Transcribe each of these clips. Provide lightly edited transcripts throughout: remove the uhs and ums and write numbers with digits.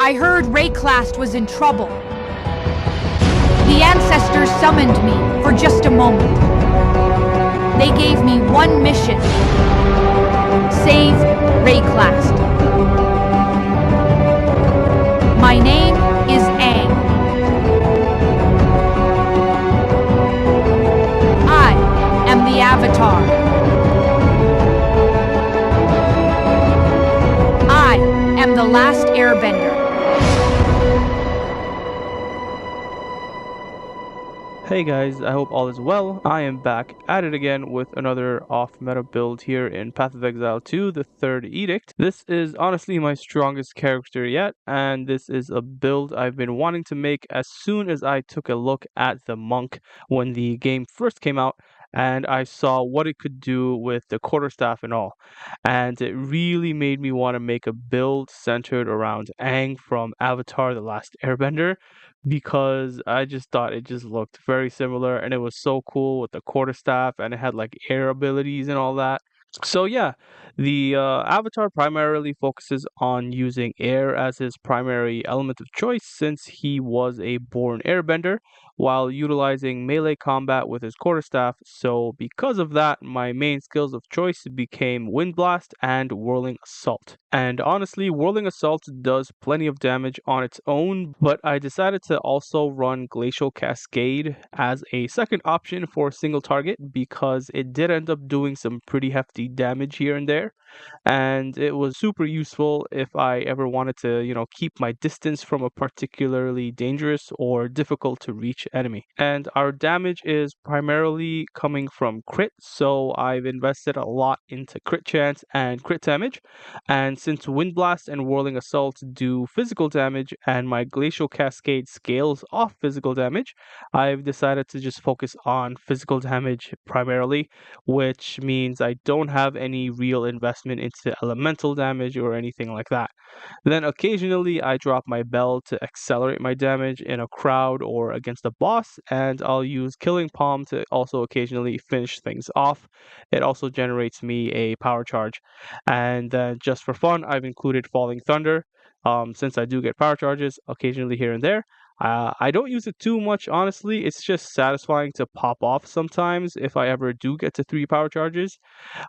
I heard Rayclast was in trouble. The ancestors summoned me for just a moment. They gave me one mission. Save Rayclast. My name is Aang. I am the Avatar. I am the Last Airbender. Hey guys, I hope all is well. I am back at it again with another off-meta build here in Path of Exile 2, the Third Edict. This is honestly my strongest character yet, and this is a build I've been wanting to make as soon as I took a look at the Monk when the game first came out, and I saw what it could do with the quarterstaff and all. And it really made me want to make a build centered around Aang from Avatar: The Last Airbender, because I just thought it just looked very similar and it was so cool with the quarterstaff and it had like air abilities and all that. So yeah, the avatar primarily focuses on using air as his primary element of choice since he was a born airbender while utilizing melee combat with his quarterstaff. So because of that, my main skills of choice became Wind Blast and Whirling Assault. And honestly, Whirling Assault does plenty of damage on its own, but I decided to also run Glacial Cascade as a second option for a single target because it did end up doing some pretty hefty damage here and there, and it was super useful if I ever wanted to, keep my distance from a particularly dangerous or difficult to reach enemy. And our damage is primarily coming from crit, so I've invested a lot into crit chance and crit damage. And since Wind Blast and Whirling Assault do physical damage and my Glacial Cascade scales off physical damage, I've decided to just focus on physical damage primarily, which means I don't have any real investment into elemental damage or anything like that. Then occasionally I drop my bell to accelerate my damage in a crowd or against a boss, and I'll use Killing Palm to also occasionally finish things off. It also generates me a power charge. And then just for fun, I've included Falling Thunder, since I do get power charges occasionally here and there. I don't use it too much, honestly. It's just satisfying to pop off sometimes if I ever do get to 3 power charges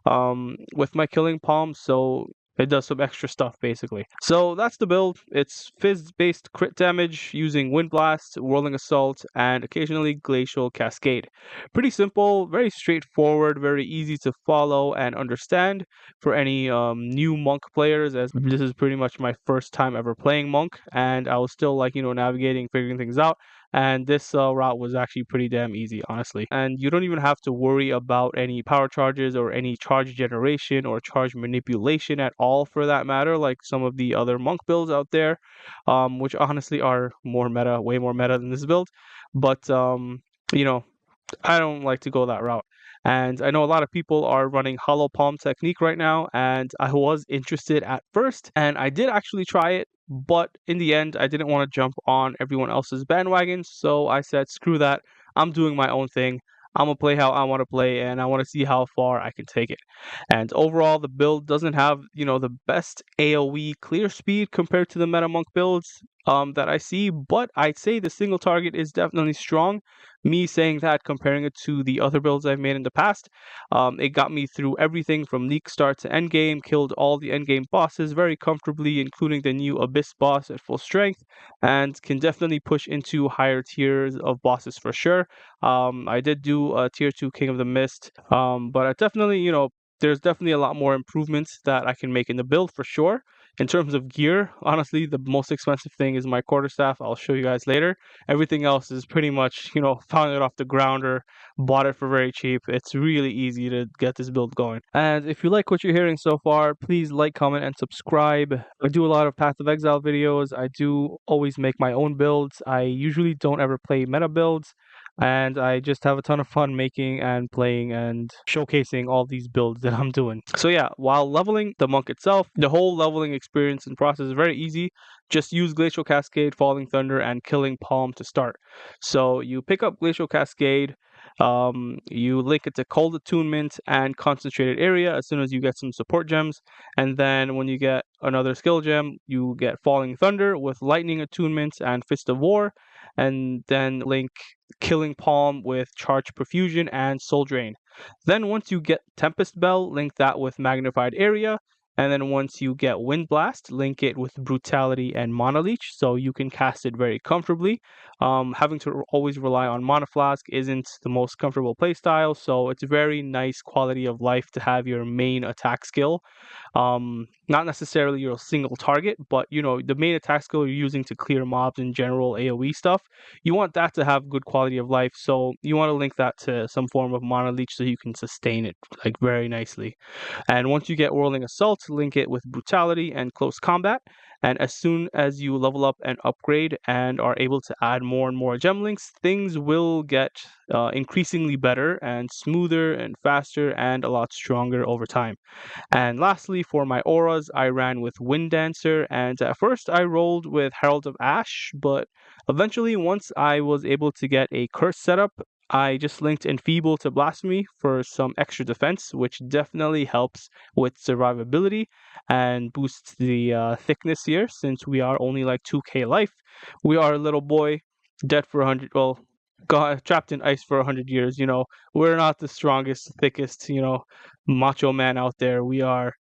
with my Killing Palm, so it does some extra stuff basically. So that's the build. It's Phys-based crit damage using Wind Blast, Whirling Assault, and occasionally Glacial Cascade. Pretty simple, very straightforward, very easy to follow and understand for any new Monk players, as this is pretty much my first time ever playing Monk, and I was still like, navigating, figuring things out. And this route was actually pretty damn easy, honestly. And you don't even have to worry about any power charges or any charge generation or charge manipulation at all, for that matter, like some of the other Monk builds out there, which honestly are more meta, way more meta than this build. But, I don't like to go that route. And I know a lot of people are running hollow palm technique right now, and I was interested at first, and I did actually try it, but in the end, I didn't want to jump on everyone else's bandwagon, so I said, screw that, I'm doing my own thing. I'm gonna play how I want to play, and I want to see how far I can take it. And overall, the build doesn't have, the best AoE clear speed compared to the meta monk builds that I see, but I'd say the single target is definitely strong. Me saying that, comparing it to the other builds I've made in the past, it got me through everything from league start to endgame, killed all the endgame bosses very comfortably, including the new Abyss boss at full strength, and can definitely push into higher tiers of bosses for sure. I did do a tier 2 King of the Mist, but I definitely, there's definitely a lot more improvements that I can make in the build for sure. In terms of gear, honestly, the most expensive thing is my quarterstaff. I'll show you guys later. Everything else is pretty much, found it off the ground or bought it for very cheap. It's really easy to get this build going. And if you like what you're hearing so far, please like, comment, and subscribe. I do a lot of Path of Exile videos. I do always make my own builds. I usually don't ever play meta builds, and I just have a ton of fun making and playing and showcasing all these builds that I'm doing. So yeah, while leveling the monk itself, the whole leveling experience and process is very easy. Just use Glacial Cascade, Falling Thunder, and Killing Palm to start. So you pick up Glacial Cascade, You link it to cold attunement and concentrated area as soon as you get some support gems. And then when you get another skill gem, you get Falling Thunder with lightning attunement and Fist of War. And then link Killing Palm with Charge Profusion and Soul Drain. Then once you get Tempest Bell, link that with Magnified Area. And then once you get Wind Blast, link it with Brutality and Mana Leech, so you can cast it very comfortably. Having to always rely on Mana Flask isn't the most comfortable playstyle, so it's a very nice quality of life to have your main attack skill. Not necessarily your single target, but the main attack skill you're using to clear mobs in general AoE stuff. You want that to have good quality of life, so you want to link that to some form of Mana Leech so you can sustain it like very nicely. And once you get Whirling Assault, link it with Brutality and Close Combat. And as soon as you level up and upgrade and are able to add more and more gem links, things will get increasingly better and smoother and faster and a lot stronger over time. And lastly, for my auras, I ran with Wind Dancer, and at first I rolled with Herald of Ash, but eventually, once I was able to get a curse setup, I just linked Enfeeble to Blasphemy for some extra defense, which definitely helps with survivability and boosts the thickness here, since we are only like 2k life. We are a little boy, dead for 100, well, trapped in ice for 100 years. We're not the strongest, thickest, macho man out there. We are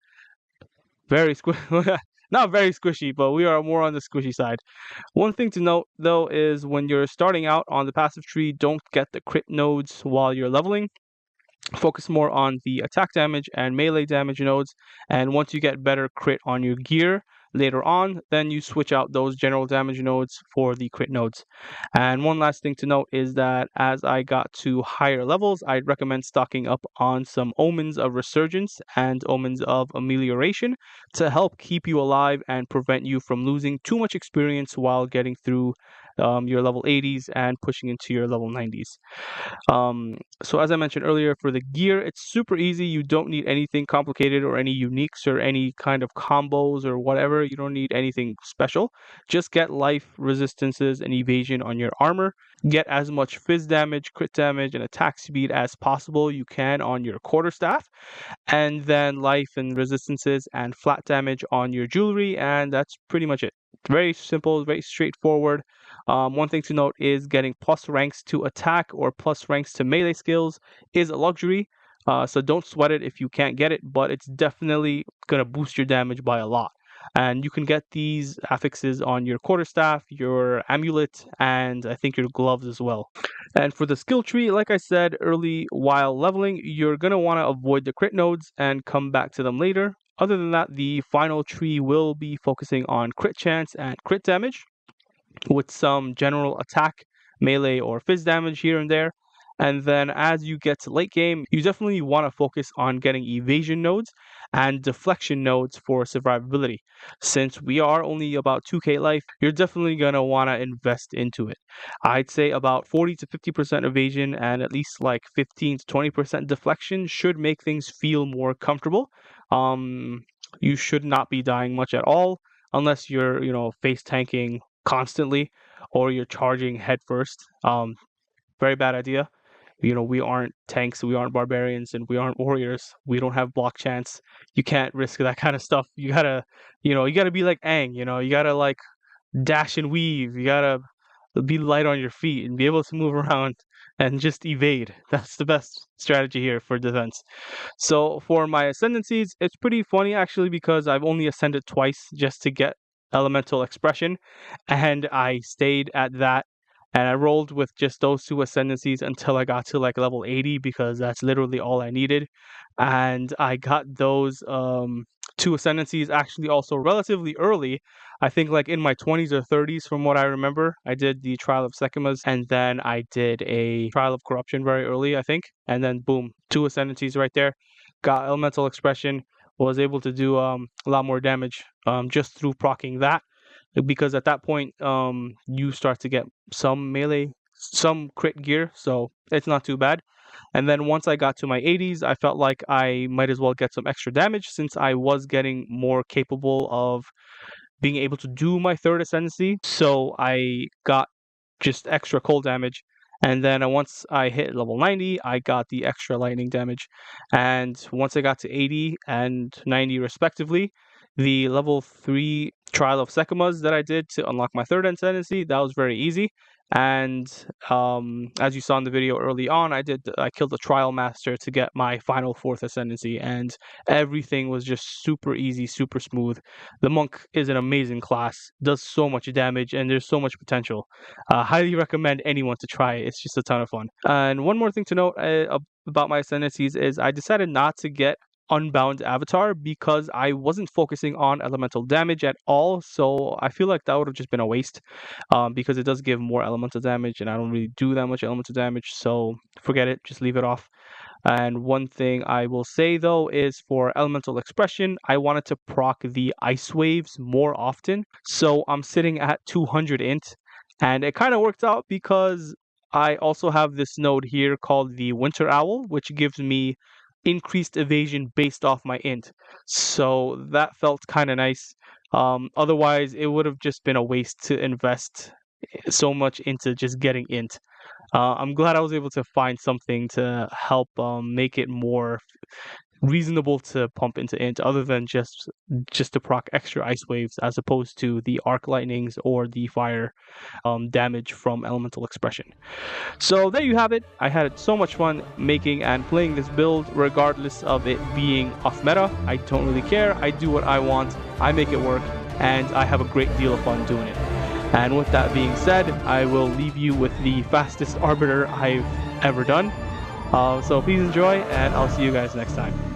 very not very squishy, but we are more on the squishy side. One thing to note though is when you're starting out on the passive tree, don't get the crit nodes while you're leveling. Focus more on the attack damage and melee damage nodes, and once you get better crit on your gear later on, then you switch out those general damage nodes for the crit nodes. And one last thing to note is that as I got to higher levels, I'd recommend stocking up on some Omens of Resurgence and Omens of Amelioration to help keep you alive and prevent you from losing too much experience while getting through your level 80s and pushing into your level 90s. So as I mentioned earlier, for the gear, it's super easy. You don't need anything complicated or any uniques or any kind of combos or whatever. You don't need anything special. Just get life, resistances, and evasion on your armor. Get as much Phys damage, crit damage, and attack speed as possible you can on your quarterstaff. And then life and resistances and flat damage on your jewelry. And that's pretty much it. Very simple, very straightforward. One thing to note is getting plus ranks to attack or plus ranks to melee skills is a luxury. So don't sweat it if you can't get it, but it's definitely going to boost your damage by a lot. And you can get these affixes on your quarterstaff, your amulet, and I think your gloves as well. And for the skill tree, like I said early while leveling, you're going to want to avoid the crit nodes and come back to them later. Other than that, the final tree will be focusing on crit chance and crit damage, with some general attack, melee, or Phys damage here and there. And then as you get to late game, you definitely want to focus on getting evasion nodes and deflection nodes for survivability. Since we are only about 2k life, you're definitely going to want to invest into it. I'd say about 40 to 50% evasion and at least like 15 to 20% deflection should make things feel more comfortable. You should not be dying much at all unless you're, face tanking constantly or you're charging head first. Very bad idea. We aren't tanks, we aren't barbarians, and we aren't warriors. We don't have block chance. You can't risk that kind of stuff. You gotta, you gotta be like Aang. You gotta like dash and weave. You gotta be light on your feet and be able to move around and just evade. That's the best strategy here for defense. So for my ascendancies, it's pretty funny actually because I've only ascended twice just to get elemental expression, and I stayed at that, and I rolled with just those two ascendancies until I got to like level 80 because that's literally all I needed. And I got those two ascendancies actually also relatively early. I think like in my 20s or 30s from what I remember. I did the Trial of Sekimas and then I did a Trial of Corruption very early, I think. And then boom, two ascendancies right there. Got elemental expression, was able to do a lot more damage just through proccing that, because at that point you start to get some melee, some crit gear, so it's not too bad. And then once I got to my 80s, I felt like I might as well get some extra damage since I was getting more capable of being able to do my third ascendancy. So I got just extra cold damage, And then once I hit level 90, I got the extra lightning damage. And once I got to 80 and 90 respectively, the level 3 Trial of Sekimas that I did to unlock my third Ascendancy, that was very easy. And as you saw in the video early on, I killed the Trial Master to get my final fourth Ascendancy, and everything was just super easy, super smooth. The Monk is an amazing class, does so much damage, and there's so much potential. Highly recommend anyone to try it. It's just a ton of fun. And one more thing to note about my Ascendancies is I decided not to get Unbound Avatar because I wasn't focusing on elemental damage at all. So I feel like that would have just been a waste because it does give more elemental damage, and I don't really do that much elemental damage. So forget it. Just leave it off. And one thing I will say though is for elemental expression, I wanted to proc the ice waves more often. So I'm sitting at 200 int, and it kind of worked out because I also have this node here called the Winter Owl, which gives me increased evasion based off my int. So that felt kind of nice. Otherwise, it would have just been a waste to invest so much into just getting int. I'm glad I was able to find something to help make it more reasonable to pump into int, other than just to proc extra ice waves, as opposed to the arc lightnings or the fire damage from elemental expression. So there you have it. I had so much fun making and playing this build, regardless of it being off meta. I don't really care. I do what I want. I make it work, and I have a great deal of fun doing it. And with that being said, I will leave you with the fastest Arbiter I've ever done. So please enjoy, and I'll see you guys next time.